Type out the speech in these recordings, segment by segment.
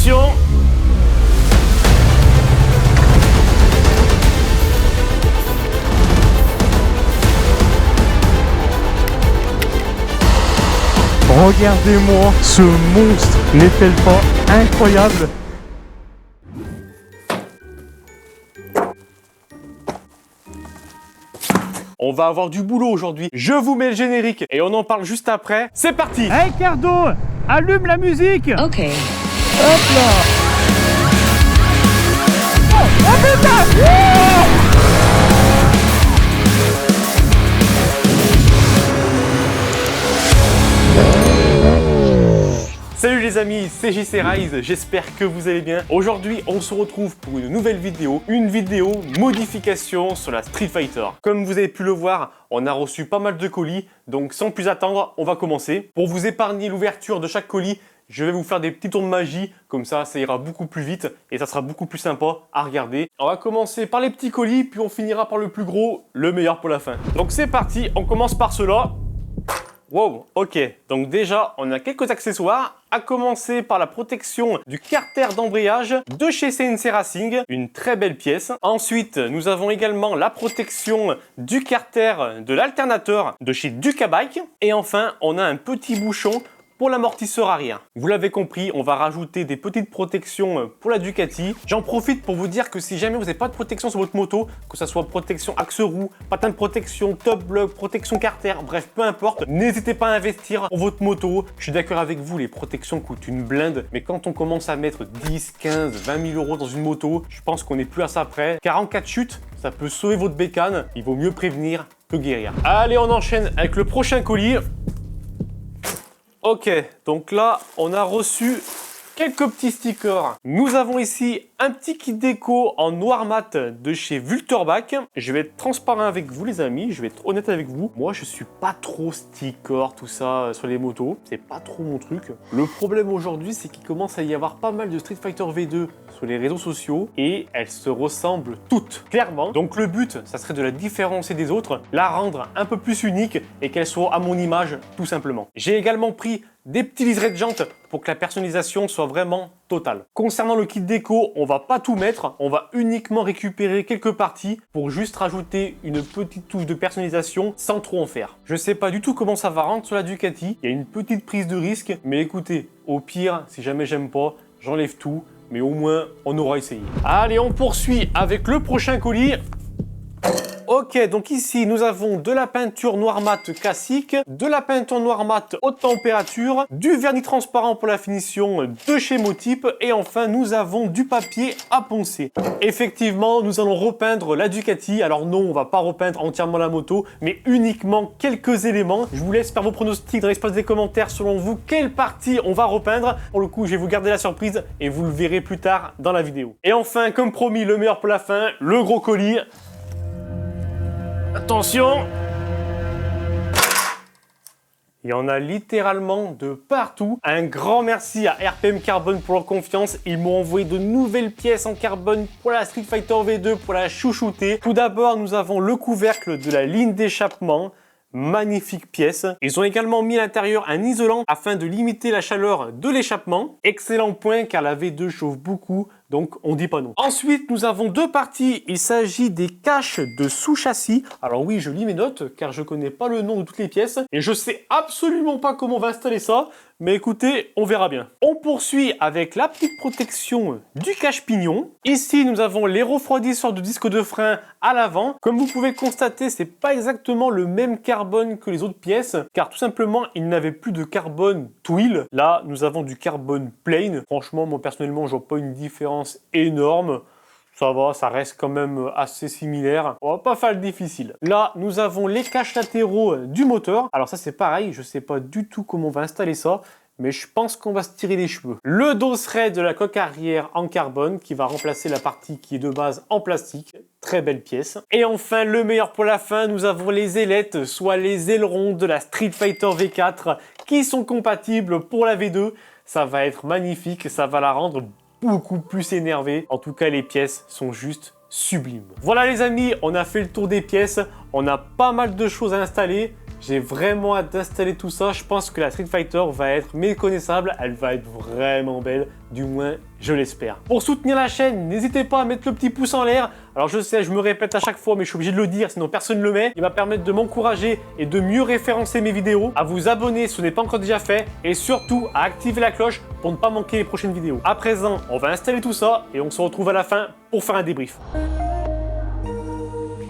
Attention! Regardez-moi, ce monstre n'est-elle pas incroyable? On va avoir du boulot aujourd'hui. Je vous mets le générique et on en parle juste après. C'est parti! Hey Cardo, allume la musique! Ok. Hop là! Oh putain! Salut les amis, c'est JC Rise, j'espère que vous allez bien. Aujourd'hui, on se retrouve pour une nouvelle vidéo, une vidéo modification sur la Street Fighter. Comme vous avez pu le voir, on a reçu pas mal de colis, donc sans plus attendre, on va commencer. Pour vous épargner l'ouverture de chaque colis, je vais vous faire des petits tours de magie, comme ça ira beaucoup plus vite et ça sera beaucoup plus sympa à regarder. On va commencer par les petits colis, puis on finira par le plus gros, le meilleur pour la fin. Donc c'est parti, on commence par cela. Wow, ok, donc déjà on a quelques accessoires, à commencer par la protection du carter d'embrayage de chez CNC Racing, une très belle pièce. Ensuite, nous avons également la protection du carter de l'alternateur de chez Ducabike. Et enfin, on a un petit bouchon pour l'amortisseur arrière. Vous l'avez compris, on va rajouter des petites protections pour la Ducati. J'en profite pour vous dire que si jamais vous n'avez pas de protection sur votre moto, que ce soit protection axe roue, patin de protection, top block, protection carter, bref, peu importe, n'hésitez pas à investir pour votre moto. Je suis d'accord avec vous, les protections coûtent une blinde, mais quand on commence à mettre 10, 15, 20 000 euros dans une moto, je pense qu'on n'est plus à ça près. Car en cas de chute, ça peut sauver votre bécane. Il vaut mieux prévenir que guérir. Allez, on enchaîne avec le prochain colis. Ok, donc là, on a reçu quelques petits stickers. Nous avons ici un petit kit déco en noir mat de chez Vulturback. Je vais être transparent avec vous les amis, je vais être honnête avec vous. Moi je suis pas trop sticker, tout ça sur les motos. C'est pas trop mon truc. Le problème aujourd'hui c'est qu'il commence à y avoir pas mal de Street Fighter V2 sur les réseaux sociaux et elles se ressemblent toutes, clairement. Donc le but, ça serait de la différencier des autres, la rendre un peu plus unique et qu'elle soit à mon image tout simplement. J'ai également pris des petits liserés de jantes pour que la personnalisation soit vraiment totale. Concernant le kit déco, on va pas tout mettre, on va uniquement récupérer quelques parties pour juste rajouter une petite touche de personnalisation sans trop en faire. Je sais pas du tout comment ça va rendre sur la Ducati, il y a une petite prise de risque, mais écoutez, au pire, si jamais j'aime pas, j'enlève tout, mais au moins on aura essayé. Allez, on poursuit avec le prochain colis. Ok, donc ici nous avons de la peinture noir mat classique, de la peinture noir mat haute température, du vernis transparent pour la finition de chez Motype et enfin nous avons du papier à poncer. Effectivement, nous allons repeindre la Ducati. Alors non, on va pas repeindre entièrement la moto, mais uniquement quelques éléments. Je vous laisse faire vos pronostics dans l'espace des commentaires selon vous quelle partie on va repeindre. Pour le coup, je vais vous garder la surprise et vous le verrez plus tard dans la vidéo. Et enfin, comme promis, le meilleur pour la fin, le gros colis. Attention! Il y en a littéralement de partout. Un grand merci à RPM Carbone pour leur confiance. Ils m'ont envoyé de nouvelles pièces en carbone pour la Street Fighter V2, pour la chouchouter. Tout d'abord, nous avons le couvercle de la ligne d'échappement. Magnifique pièce. Ils ont également mis à l'intérieur un isolant afin de limiter la chaleur de l'échappement. Excellent point car la V2 chauffe beaucoup, donc on dit pas non. Ensuite, nous avons deux parties. Il s'agit des caches de sous-châssis. Alors oui, je lis mes notes car je connais pas le nom de toutes les pièces et je sais absolument pas comment on va installer ça. Mais écoutez, on verra bien. On poursuit avec la petite protection du cache-pignon. Ici, nous avons les refroidisseurs de disque de frein à l'avant. Comme vous pouvez le constater, c'est pas exactement le même carbone que les autres pièces, car tout simplement, il n'avait plus de carbone twill. Là, nous avons du carbone plain. Franchement, moi personnellement, je vois pas une différence énorme. Ça va, ça reste quand même assez similaire. On va pas faire le difficile. Là, nous avons les caches latéraux du moteur. Alors ça, c'est pareil. Je sais pas du tout comment on va installer ça, mais je pense qu'on va se tirer les cheveux. Le dosseret de la coque arrière en carbone qui va remplacer la partie qui est de base en plastique. Très belle pièce. Et enfin, le meilleur pour la fin, nous avons les ailettes, soit les ailerons de la Street Fighter V4 qui sont compatibles pour la V2. Ça va être magnifique, ça va la rendre beaucoup plus énervé. En tout cas, les pièces sont juste sublimes. Voilà les amis, on a fait le tour des pièces. On a pas mal de choses à installer. J'ai vraiment hâte d'installer tout ça. Je pense que la Street Fighter va être méconnaissable. Elle va être vraiment belle, du moins je l'espère. Pour soutenir la chaîne, n'hésitez pas à mettre le petit pouce en l'air. Alors je sais, je me répète à chaque fois, mais je suis obligé de le dire, sinon personne ne le met. Il va permettre de m'encourager et de mieux référencer mes vidéos. À vous abonner si ce n'est pas encore déjà fait. Et surtout, à activer la cloche pour ne pas manquer les prochaines vidéos. À présent, on va installer tout ça et on se retrouve à la fin pour faire un débrief.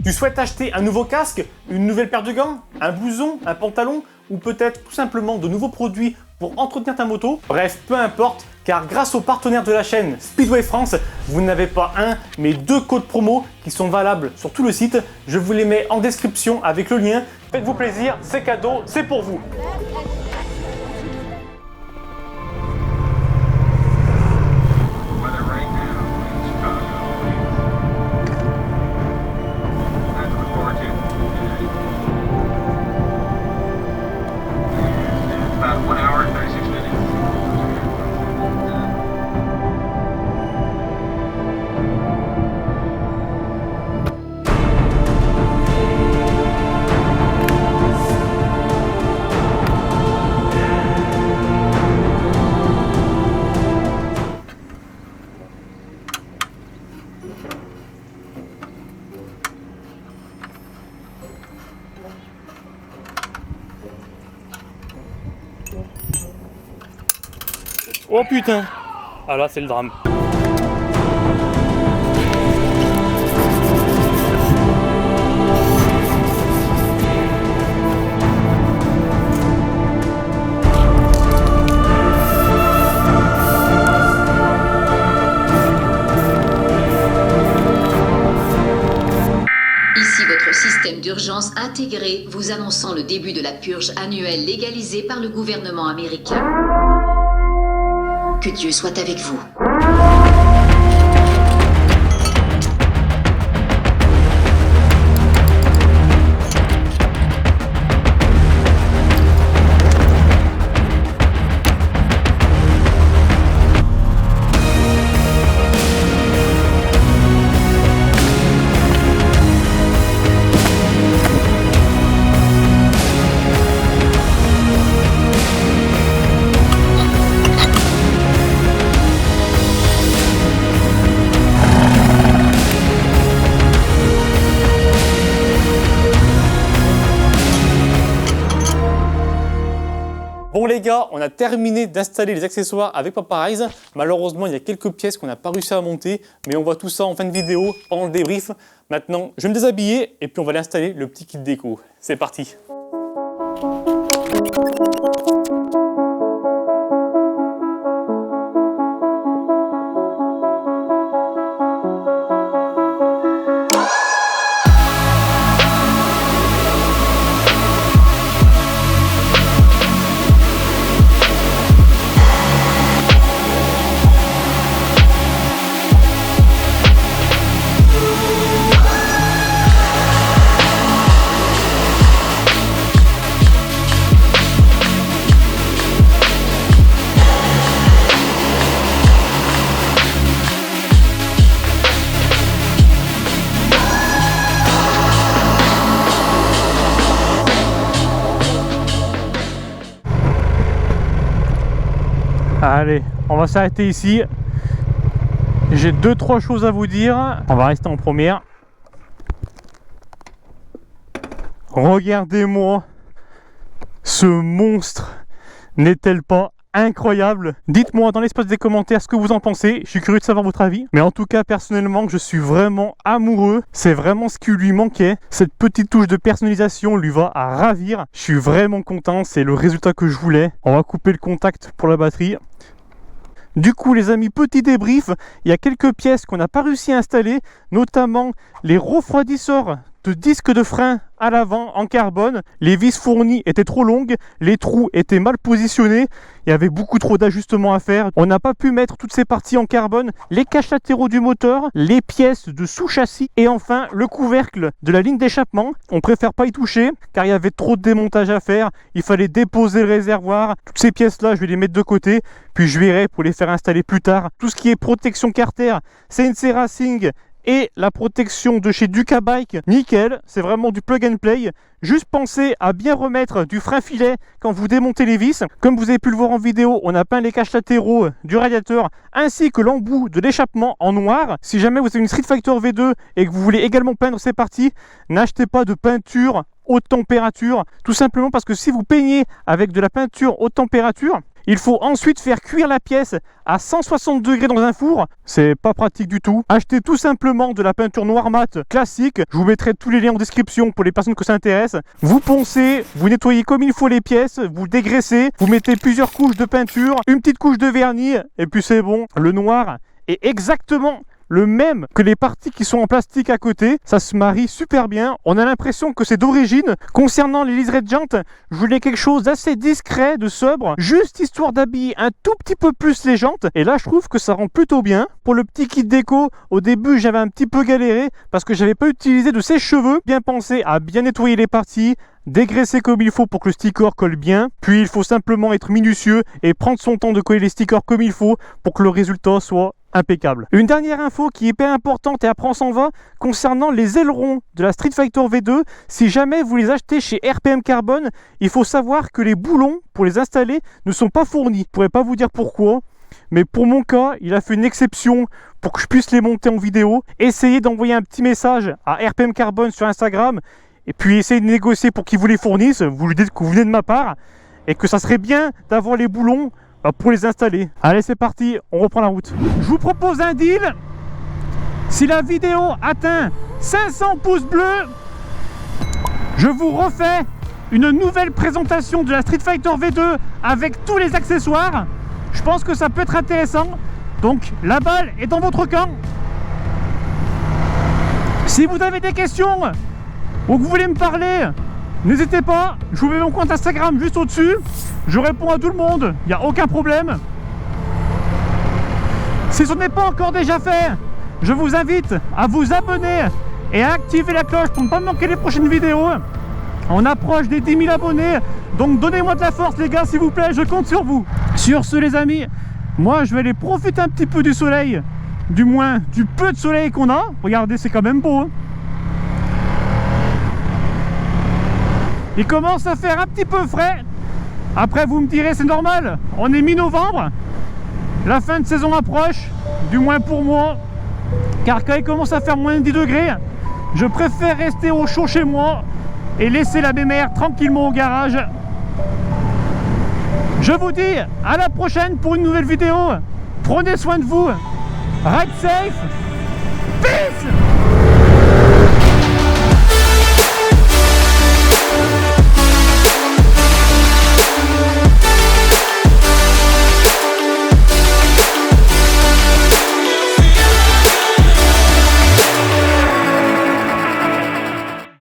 Tu souhaites acheter un nouveau casque, une nouvelle paire de gants, un blouson, un pantalon ou peut-être tout simplement de nouveaux produits pour entretenir ta moto? Bref, peu importe, car grâce aux partenaires de la chaîne Speedway France, vous n'avez pas un, mais 2 codes promo qui sont valables sur tout le site. Je vous les mets en description avec le lien. Faites-vous plaisir, c'est cadeau, c'est pour vous. Oh putain. Ah là c'est le drame. Ici votre système d'urgence intégré vous annonçant le début de la purge annuelle légalisée par le gouvernement américain. Que Dieu soit avec vous. Bon les gars, on a terminé d'installer les accessoires avec Paparize. Malheureusement, il y a quelques pièces qu'on n'a pas réussi à monter, mais on voit tout ça en fin de vidéo, pendant le débrief. Maintenant, je vais me déshabiller et puis on va aller installer le petit kit déco. C'est parti. Allez, on va s'arrêter ici. J'ai 2-3 choses à vous dire. On va rester en première. Regardez-moi ce monstre. N'est-elle pas incroyable? Dites-moi dans l'espace des commentaires ce que vous en pensez. Je suis curieux de savoir votre avis. Mais en tout cas, personnellement, je suis vraiment amoureux. C'est vraiment ce qui lui manquait. Cette petite touche de personnalisation lui va à ravir. Je suis vraiment content. C'est le résultat que je voulais. On va couper le contact pour la batterie. Du coup les amis, petit débrief, il y a quelques pièces qu'on n'a pas réussi à installer, notamment les refroidisseurs de disques de frein à l'avant en carbone. Les vis fournies étaient trop longues, les trous étaient mal positionnés, il y avait beaucoup trop d'ajustements à faire. On n'a pas pu mettre toutes ces parties en carbone, les caches latéraux du moteur, les pièces de sous-châssis et enfin le couvercle de la ligne d'échappement. On préfère pas y toucher car il y avait trop de démontage à faire, il fallait déposer le réservoir. Toutes ces pièces là je vais les mettre de côté, puis je verrai pour les faire installer plus tard. Tout ce qui est protection carter, CNC Racing et la protection de chez Dukabike, nickel, c'est vraiment du plug and play. Juste pensez à bien remettre du frein filet quand vous démontez les vis. Comme vous avez pu le voir en vidéo, on a peint les caches latéraux du radiateur ainsi que l'embout de l'échappement en noir. Si jamais vous avez une Street Fighter V2 et que vous voulez également peindre ces parties, n'achetez pas de peinture haute température, tout simplement parce que si vous peignez avec de la peinture haute température, il faut ensuite faire cuire la pièce à 160 degrés dans un four. C'est pas pratique du tout. Achetez tout simplement de la peinture noir mat classique. Je vous mettrai tous les liens en description pour les personnes que ça intéresse. Vous poncez, vous nettoyez comme il faut les pièces, vous dégraissez, vous mettez plusieurs couches de peinture, une petite couche de vernis, et puis c'est bon. Le noir est exactement le même que les parties qui sont en plastique à côté. Ça se marie super bien. On a l'impression que c'est d'origine. Concernant les liserés de jantes, je voulais quelque chose d'assez discret, de sobre, juste histoire d'habiller un tout petit peu plus les jantes. Et là, je trouve que ça rend plutôt bien. Pour le petit kit déco, au début, j'avais un petit peu galéré parce que j'avais pas utilisé de sèche-cheveux. Bien penser à bien nettoyer les parties, dégraisser comme il faut pour que le sticker colle bien. Puis il faut simplement être minutieux et prendre son temps de coller les stickers comme il faut pour que le résultat soit impeccable. Une dernière info qui est hyper importante et après on s'en va, concernant les ailerons de la Street Fighter V2, si jamais vous les achetez chez RPM Carbone, il faut savoir que les boulons pour les installer ne sont pas fournis. Je ne pourrais pas vous dire pourquoi, mais pour mon cas, il a fait une exception pour que je puisse les monter en vidéo. Essayez d'envoyer un petit message à RPM Carbone sur Instagram et puis essayez de négocier pour qu'ils vous les fournissent. Vous lui dites que vous venez de ma part et que ça serait bien d'avoir les boulons pour les installer. Allez, c'est parti, on reprend la route. Je vous propose un deal. Si la vidéo atteint 500 pouces bleus, je vous refais une nouvelle présentation de la Street Fighter V2 avec tous les accessoires. Je pense que ça peut être intéressant. Donc la balle est dans votre camp. Si vous avez des questions ou que vous voulez me parler, n'hésitez pas, je vous mets mon compte Instagram juste au-dessus. Je réponds à tout le monde, il n'y a aucun problème. Si ce n'est pas encore déjà fait, je vous invite à vous abonner et à activer la cloche pour ne pas manquer les prochaines vidéos. On approche des 10 000 abonnés, donc donnez-moi de la force les gars s'il vous plaît, je compte sur vous. Sur ce les amis, moi je vais aller profiter un petit peu du soleil, du moins du peu de soleil qu'on a. Regardez, c'est quand même beau hein. Il commence à faire un petit peu frais. Après vous me direz c'est normal, on est mi-novembre, la fin de saison approche, du moins pour moi, car quand il commence à faire moins de 10 degrés, je préfère rester au chaud chez moi et laisser la BMR tranquillement au garage. Je vous dis à la prochaine pour une nouvelle vidéo, prenez soin de vous, ride safe, peace.